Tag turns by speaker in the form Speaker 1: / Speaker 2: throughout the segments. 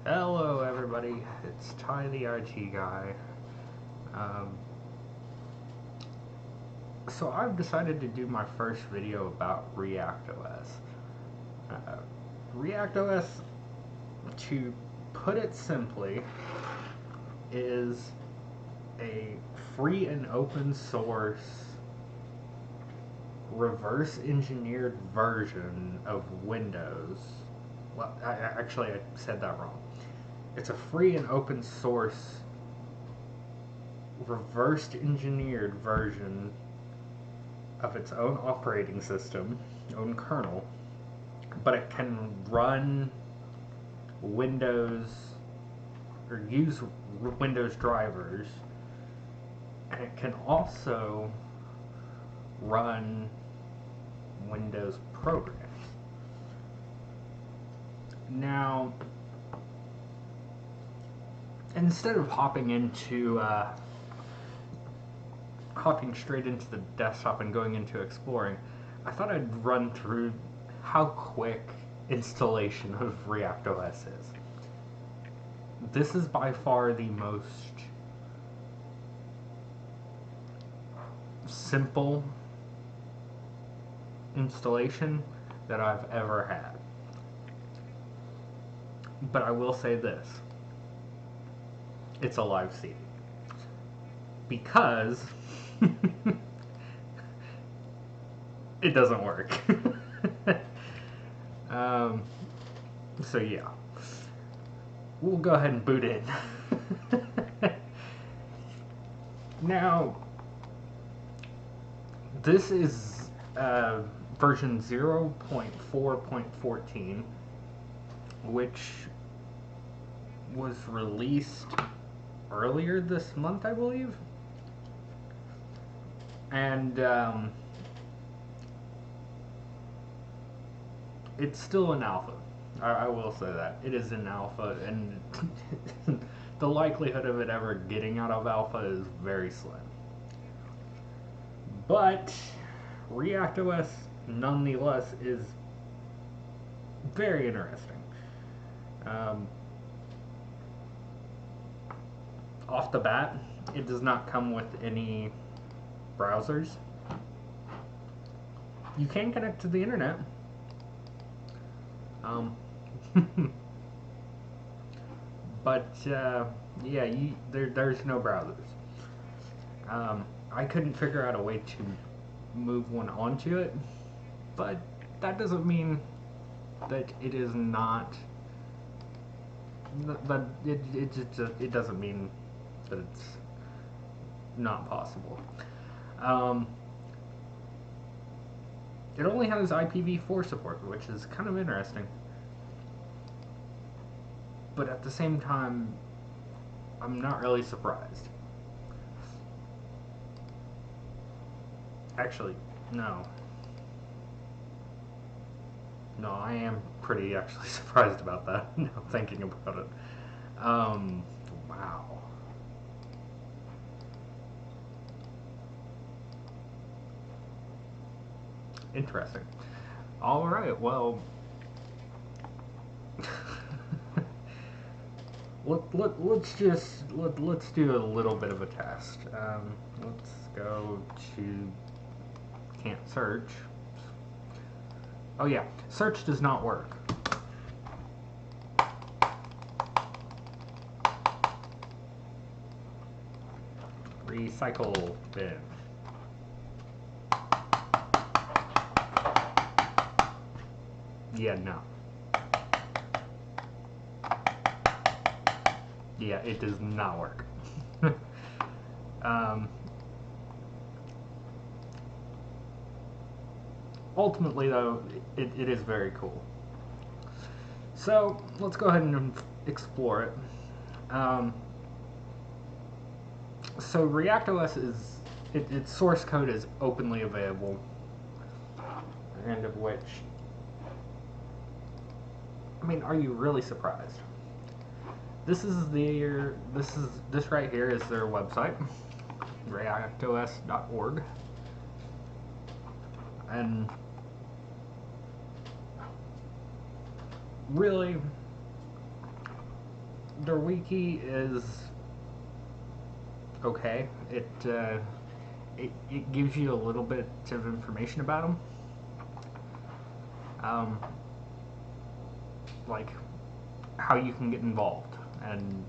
Speaker 1: Hello everybody, it's Ty the IT guy. So I've decided to do my first video about ReactOS. ReactOS, to put it simply, is a free and open source reverse engineered version of Windows. Well, I said that wrong. It's a free and open source reversed engineered version of its own operating system, own kernel, but it can run Windows or use Windows drivers, and it can also run Windows programs. Now, instead of hopping straight into the desktop and going into exploring, I thought I'd run through how quick installation of ReactOS is. This is by far the most simple installation that I've ever had. But I will say this: it's a live CD. Because it doesn't work. So yeah, we'll go ahead and boot in. Now, this is version 0.4.14, which was released earlier this month, I believe. And it's still an alpha. I will say that. It is an alpha, and the likelihood of it ever getting out of alpha is very slim. But ReactOS, nonetheless, is very interesting. Off the bat, it does not come with any browsers. You can connect to the internet. But yeah, there's no browsers. I couldn't figure out a way to move one onto it, but that doesn't mean that it is not. That it doesn't mean that it's not possible. It only has IPv4 support, which is kind of interesting. But at the same time, I'm not really surprised. Actually, no. No, I am pretty actually surprised about that, now thinking about it. Wow. Interesting. Alright, well, let's do a little bit of a test. Let's go to, can't search. Oh yeah, search does not work. Recycle bin. Yeah, no. Yeah, it does not work. Ultimately, though, it is very cool. So, let's go ahead and explore it. So, ReactOS is, its source code is openly available, and of which, I mean, are you really surprised? This right here is their website, reactos.org, and really, their wiki is okay. It gives you a little bit of information about them, like how you can get involved and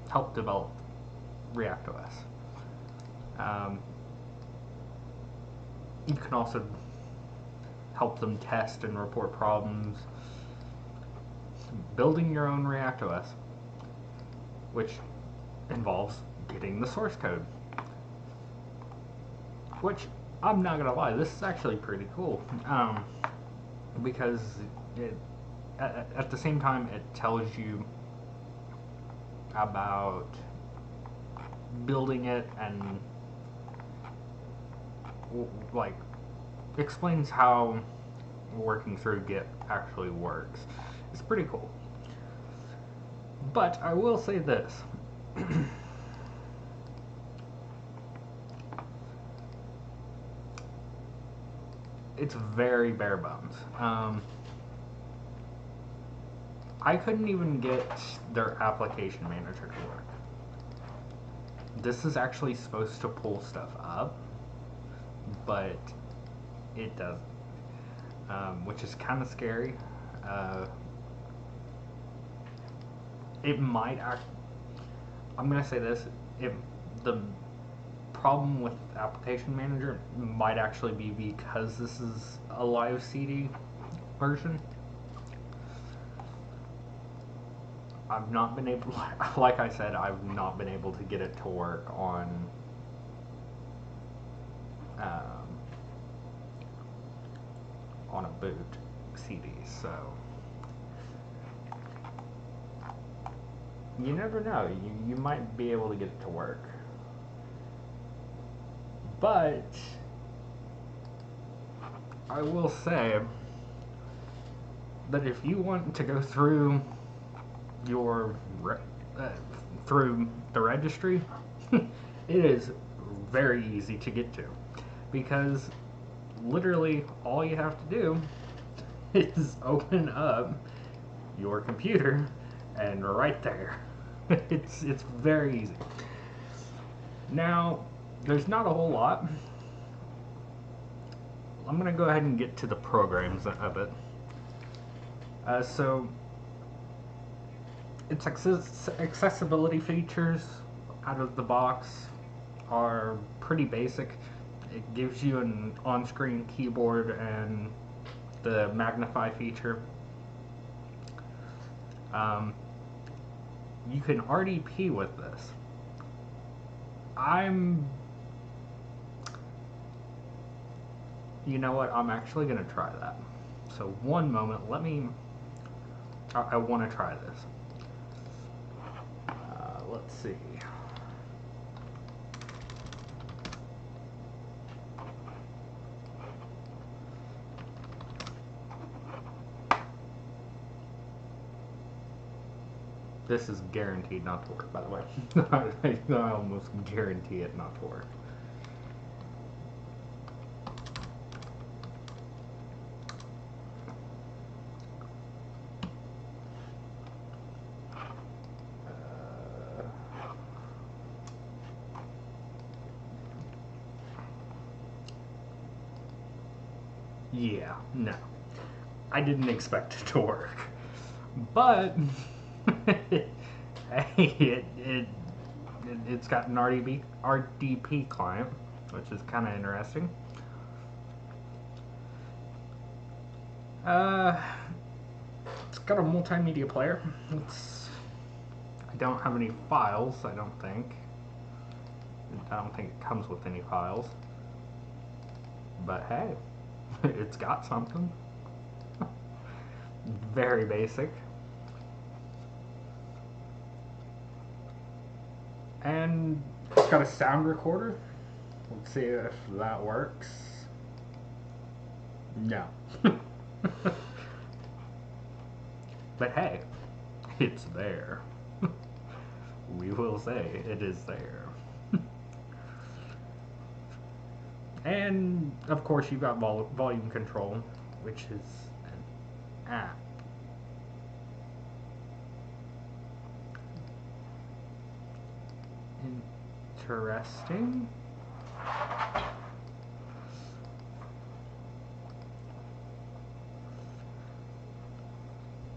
Speaker 1: help develop ReactOS. You can also help them test and report problems, building your own ReactOS, which involves getting the source code. Which, I'm not gonna lie, this is actually pretty cool, because at the same time it tells you about building it and like explains how working through Git actually works. It's pretty cool. But I will say this. It's very bare bones. I couldn't even get their application manager to work. This is actually supposed to pull stuff up, but it doesn't, which is kind of scary. It might I'm gonna say this, if the problem with application manager might actually be because this is a live CD version. I've not been able, like I said, I've not been able to get it to work on a boot CD, so you never know, you might be able to get it to work. But I will say that if you want to go through your through the registry, it is very easy to get to, because literally all you have to do is open up your computer and right there. It's very easy. Now, there's not a whole lot. I'm going to go ahead and get to the programs of it. So, its accessibility features out of the box are pretty basic. It gives you an on-screen keyboard and the magnify feature. You can RDP with this. You know what? I'm actually going to try that. So one moment, I want to try this. Let's see. This is guaranteed not to work, by the way. I almost guarantee it not to work. Yeah, no. I didn't expect it to work. But hey, it's got an RDP client, which is kind of interesting. It's got a multimedia player. I don't have any files, I don't think. I don't think it comes with any files. But hey, it's got something. Very basic. And it's got a sound recorder. Let's see if that works. No. But hey, it's there. We will say it is there. And of course you've got volume control, which is an app. interesting.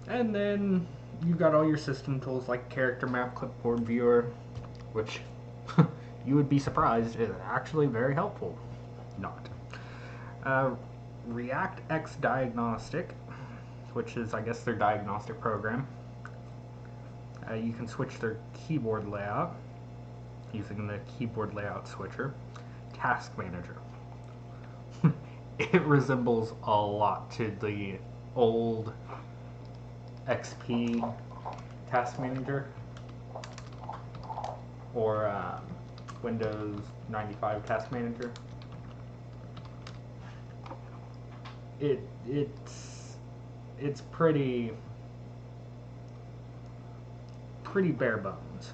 Speaker 1: And then you've got all your system tools like character map, clipboard viewer, which you would be surprised is actually very helpful. Not. ReactX Diagnostic, which is, I guess, their diagnostic program. You can switch their keyboard layout using the keyboard layout switcher. Task Manager. It resembles a lot to the old XP Task Manager or Windows 95 Task Manager. It's pretty bare bones,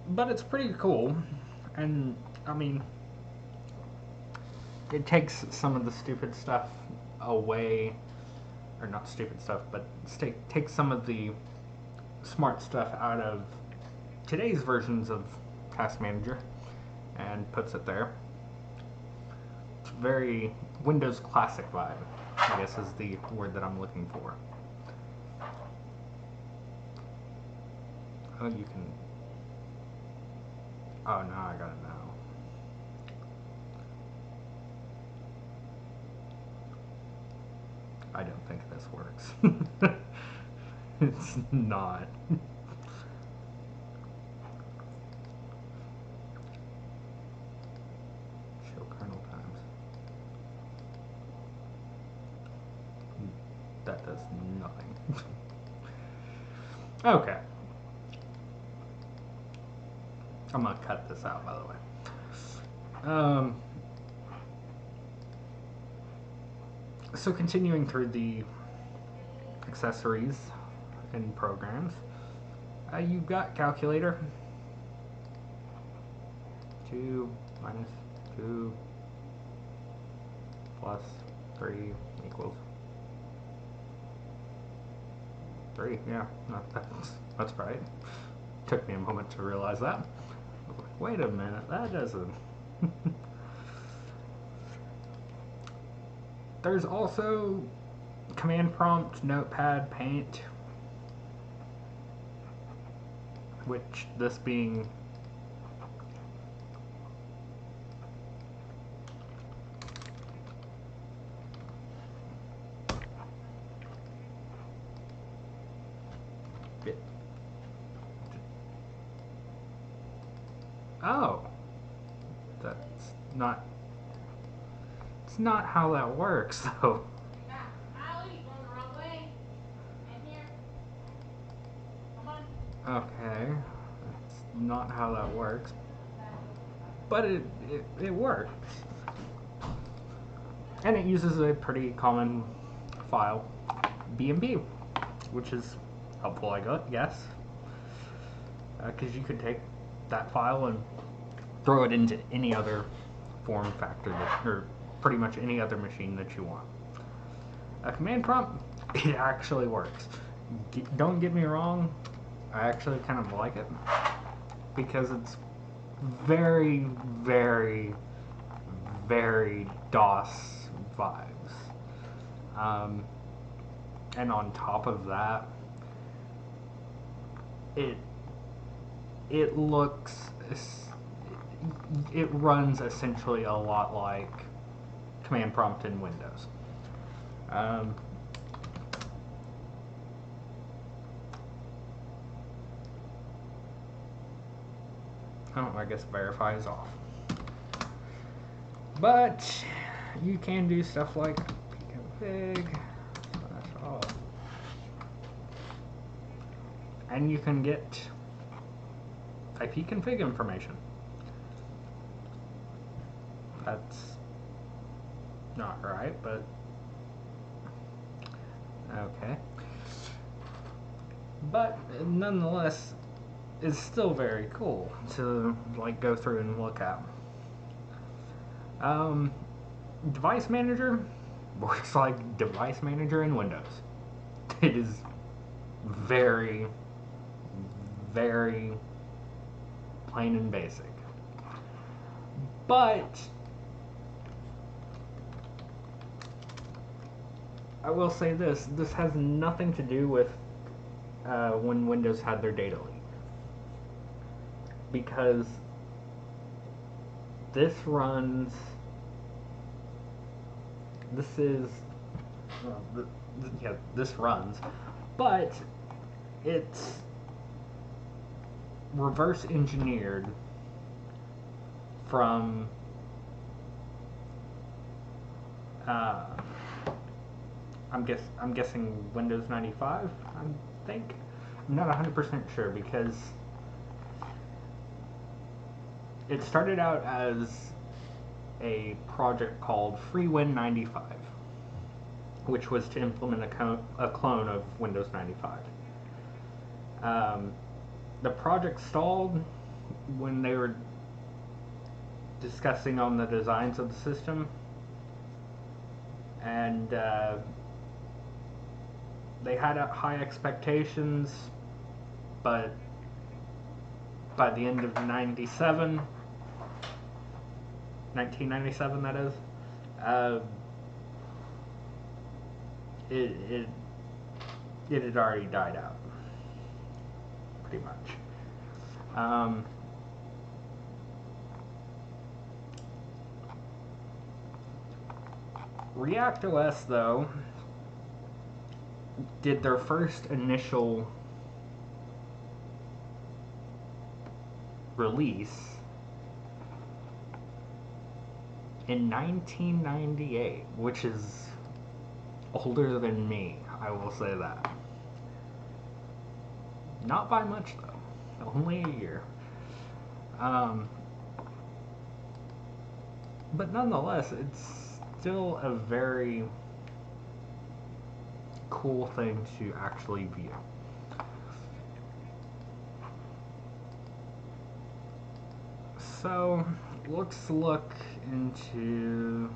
Speaker 1: but it's pretty cool, and I mean, it takes some of the stupid stuff away, or not stupid stuff, but takes some of the smart stuff out of today's versions of Task Manager and puts it there. It's very Windows Classic vibe, I guess is the word that I'm looking for. Oh, you can... Oh, now I gotta know. I don't think this works. It's not. Show kernel times. That does nothing. Okay. I'm gonna cut this out, by the way. So continuing through the accessories and programs, you've got calculator. 2 minus 2 plus 3 equals 3. Yeah, no, that's right. Took me a moment to realize that. I was like, wait a minute, that doesn't. There's also command prompt, Notepad, Paint, which this being oh, that's not. It's not how that works, though. Okay, that's not how that works, but it works, and it uses a pretty common file, B&B, which is helpful, I guess, because you could take that file and throw it into any other form factor or pretty much any other machine that you want. A command prompt, it actually works. Don't get me wrong, I actually kind of like it because it's very, very, very DOS vibes. And on top of that, it looks, it runs essentially a lot like command prompt in Windows. Oh, I guess verify is off. But you can do stuff like pconfig, so that's off. And you can get ipconfig information. That's not right, but okay. But nonetheless, it's still very cool to like go through and look at. Device Manager works like Device Manager in Windows. It is very, very plain and basic. But I will say this has nothing to do with when Windows had their data leak. Because this runs, this runs, but it's reverse engineered from I'm guessing Windows 95, I think. I'm not 100% sure because it started out as a project called FreeWin95, which was to implement a clone of Windows 95. The project stalled when they were discussing on the designs of the system, and they had high expectations, but by the end of 1997 that is, it had already died out, pretty much. ReactOS, though, did their first initial release in 1998, which is older than me, I will say that. Not by much, though. Only a year. But nonetheless, it's still a very cool thing to actually view. So let's look into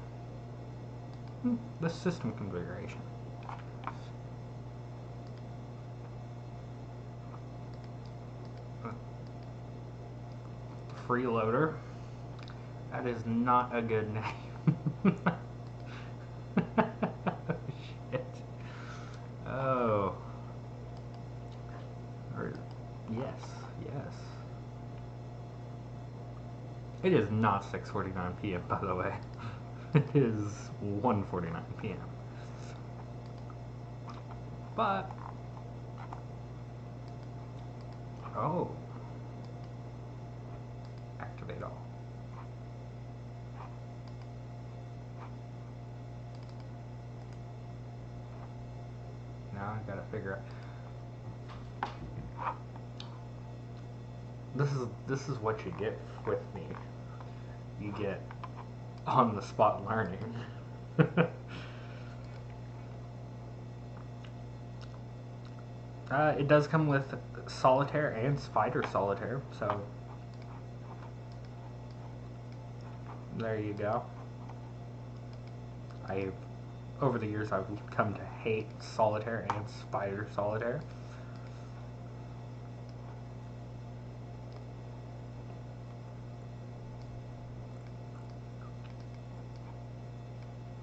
Speaker 1: the system configuration. Freeloader. That is not a good name. Shit. Oh. Or, yes. It is not 6:49 p.m. by the way. It is 1:49 p.m. But oh. Activate all. Now I gotta figure out. This is what you get with me. You get on the spot learning. It does come with Solitaire and Spider Solitaire, so there you go. Over the years, I've come to hate Solitaire and Spider Solitaire.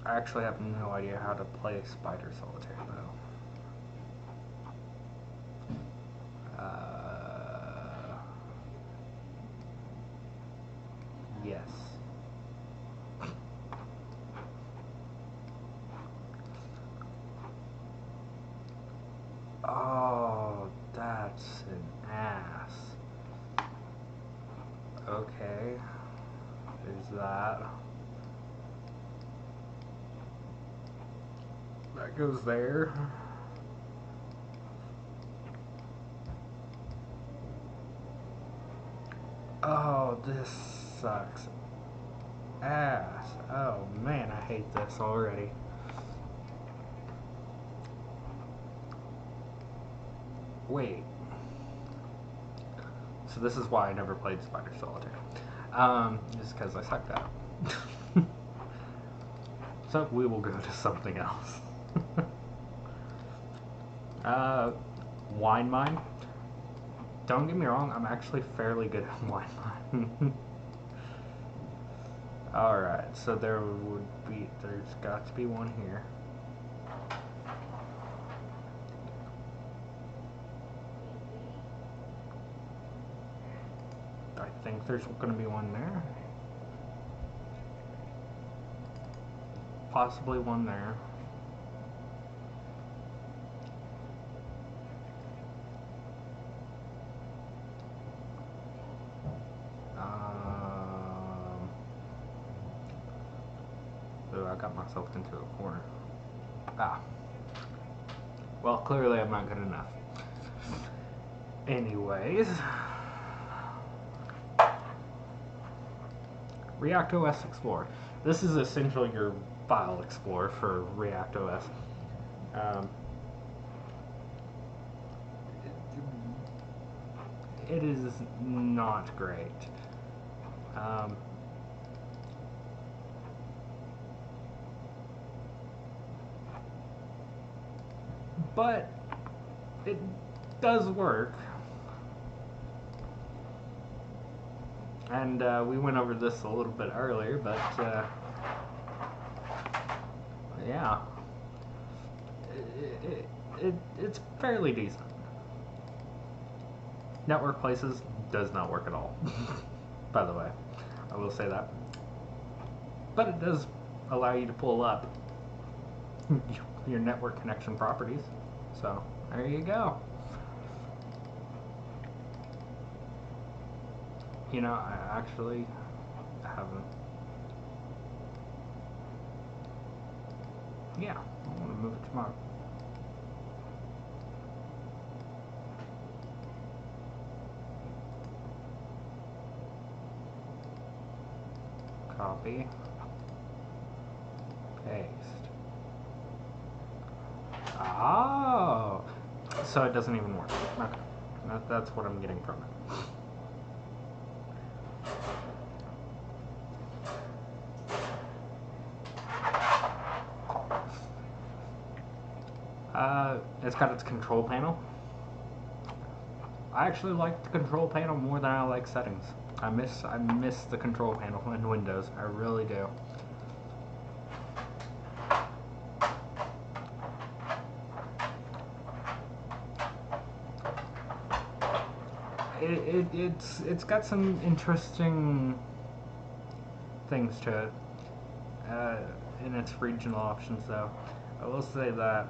Speaker 1: I actually have no idea how to play Spider Solitaire, though. Yes. Oh, that's an ass. Okay. There's that. That goes there. Oh, this sucks ass. Oh man, I hate this already. Wait. So this is why I never played Spider Solitaire. Just because I sucked at it. So we will go to something else. Wine Mine. don't get me wrong, I'm actually fairly good at Wi-Fi. Alright, so there's got to be one here. I think there's going to be one there. Possibly one there. Oh, I got myself into a corner. Ah. Well, clearly I'm not good enough. Anyways. ReactOS Exp4. This is essentially your file explorer for ReactOS. It is not great. But it does work. And we went over this a little bit earlier, but yeah, it's fairly decent. Network Places does not work at all, by the way. I will say that. But it does allow you to pull up your network connection properties. So, there you go. You know, I actually haven't. Yeah, I want to move it tomorrow. Copy. Paste. Oh! So it doesn't even work. Okay. That's what I'm getting from it. It's got its control panel. I actually like the control panel more than I like settings. I miss the control panel in Windows. I really do. It's got some interesting things to it in its regional options, though. I will say that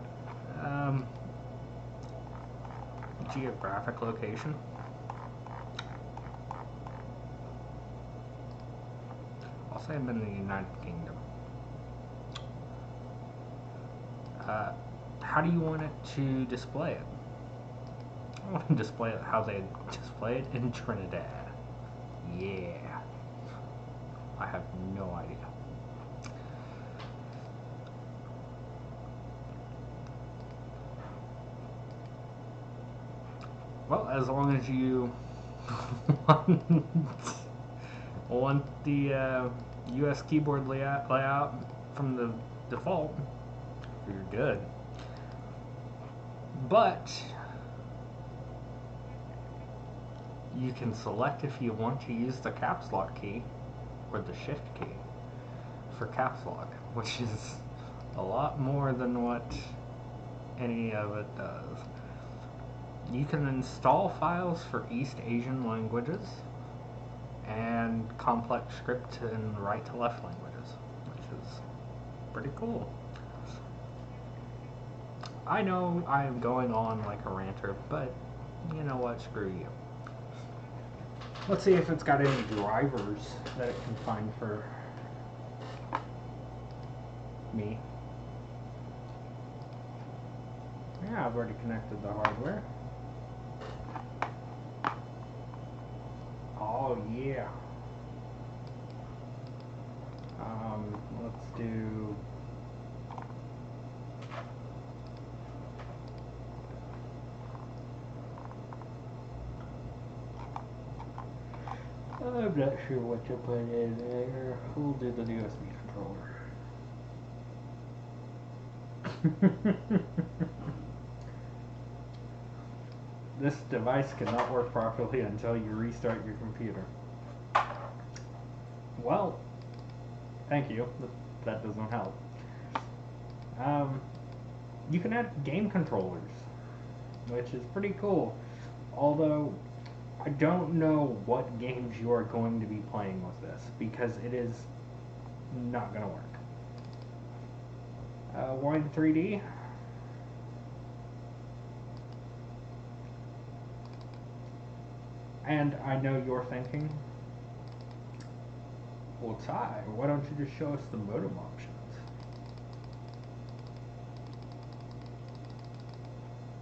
Speaker 1: geographic location. I'll say I'm in the United Kingdom. How do you want it to display it? I want to display it how they display it in Trinidad. Yeah. I have no idea. Well, as long as you want the US keyboard layout from the default, you're good. But you can select if you want to use the caps lock key or the shift key for caps lock, which is a lot more than what any of it does. You can install files for East Asian languages and complex script and right to left languages, which is pretty cool. I know I am going on like a ranter, but you know what, screw you. Let's see if it's got any drivers that it can find for me. Yeah, I've already connected the hardware. Oh yeah. Let's do I'm not sure what to put in there. We'll do the USB controller. This device cannot work properly until you restart your computer. Well, thank you. That doesn't help. You can add game controllers, which is pretty cool. Although, I don't know what games you are going to be playing with this, because it is not going to work. Wine 3D. And I know you're thinking, well, Ty, why don't you just show us the modem options?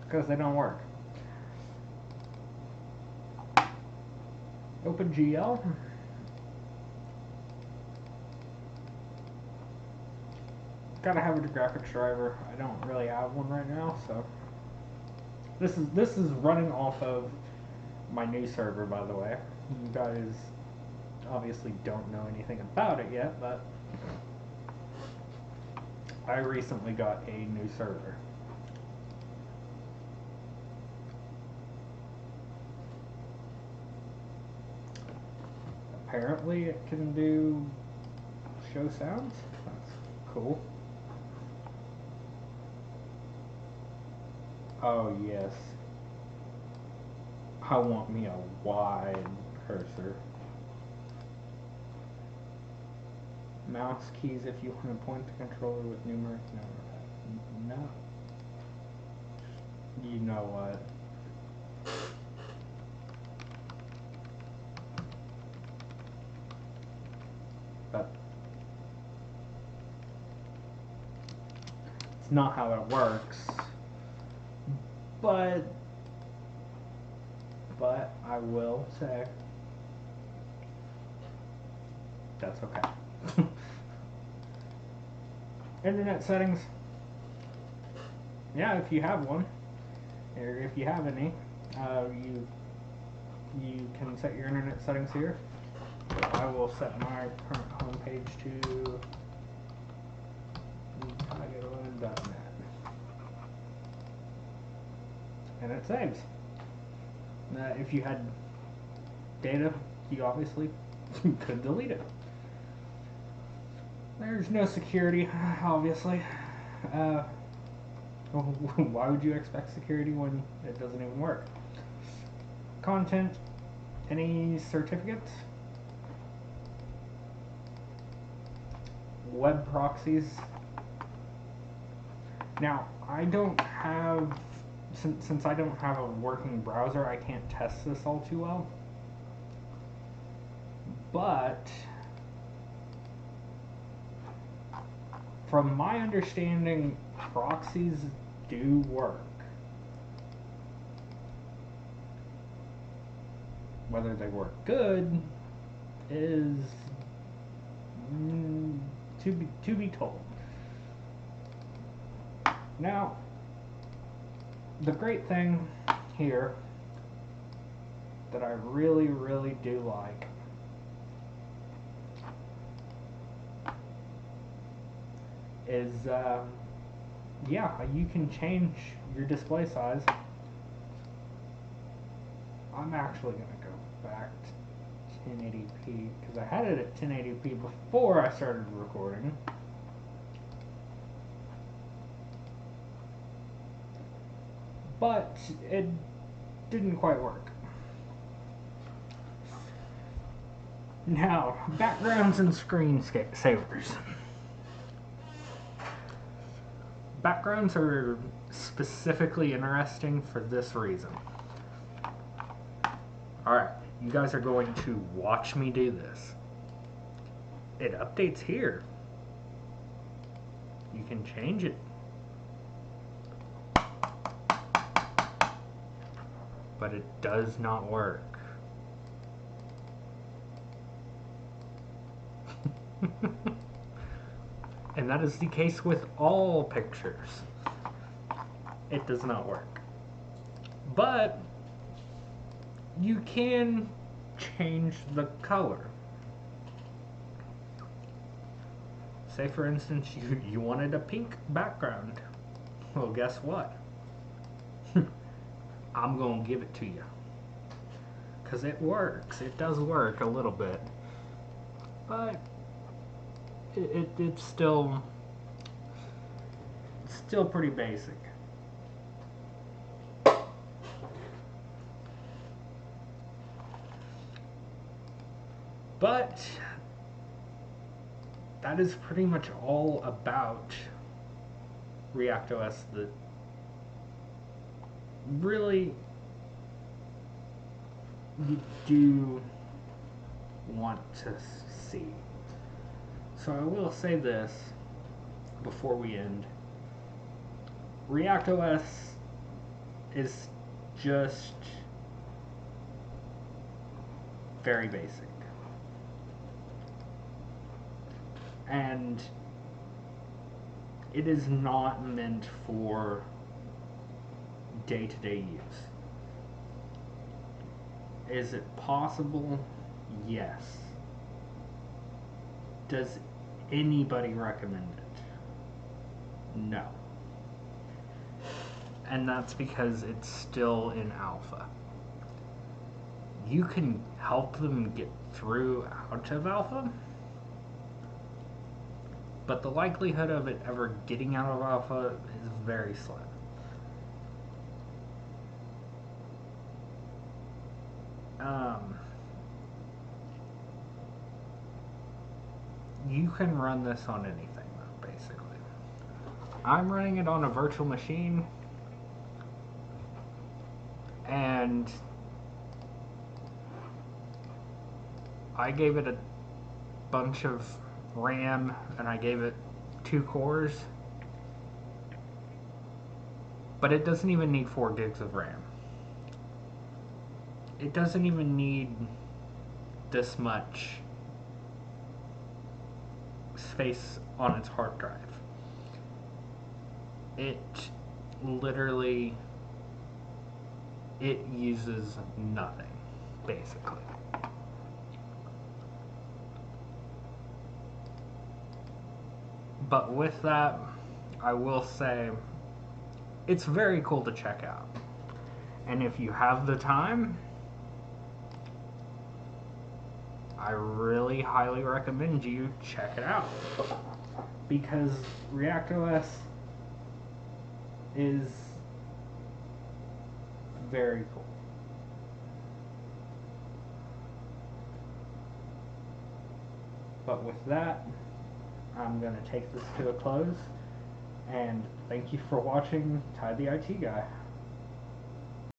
Speaker 1: Because they don't work. OpenGL. Gotta have a graphics driver. I don't really have one right now, so this is running off of my new server, by the way. You guys obviously don't know anything about it yet, but I recently got a new server. Apparently it can do show sounds. That's cool. Oh yes. I want me a wide cursor. Mouse keys if you want to point the controller with numeric. No. You know what? But it's not how it works. But I will say that's okay. Internet settings. Yeah, if you have one, or if you have any, you can set your internet settings here. I will set my current home page to .net, and it saves. If you had data, you obviously could delete it. There's no security, obviously. Why would you expect security when it doesn't even work? Content, any certificates? Web proxies. Now, I don't have, since I don't have a working browser, I can't test this all too well. But from my understanding, proxies do work. Whether they work good is to be told. Now, the great thing here that I really, really do like is, yeah, you can change your display size. I'm actually going to go back to 1080p because I had it at 1080p before I started recording. But it didn't quite work. Now, backgrounds and screensavers. Backgrounds are specifically interesting for this reason. Alright, you guys are going to watch me do this. It updates here. You can change it. But it does not work. And that is the case with all pictures. It does not work. But you can change the color. Say for instance you wanted a pink background. Well, guess what? I'm gonna give it to you. Because it works. It does work a little bit. But it's still pretty basic. But that is pretty much all about ReactOS that really you do want to see. So I will say this before we end. ReactOS is just very basic. And it is not meant for day-to-day use. Is it possible? Yes. Does anybody recommend it? No. And that's because it's still in alpha. You can help them get through out of alpha, but the likelihood of it ever getting out of alpha is very slim. You can run this on anything, though, basically. I'm running it on a virtual machine, and I gave it a bunch of RAM, and I gave it 2 cores, but it doesn't even need 4 gigs of RAM. It doesn't even need this much space on its hard drive. It literally, it uses nothing, basically. But with that, I will say it's very cool to check out. And if you have the time, I really highly recommend you check it out. Because ReactOS is very cool. But with that, I'm going to take this to a close. And thank you for watching Ty the IT Guy.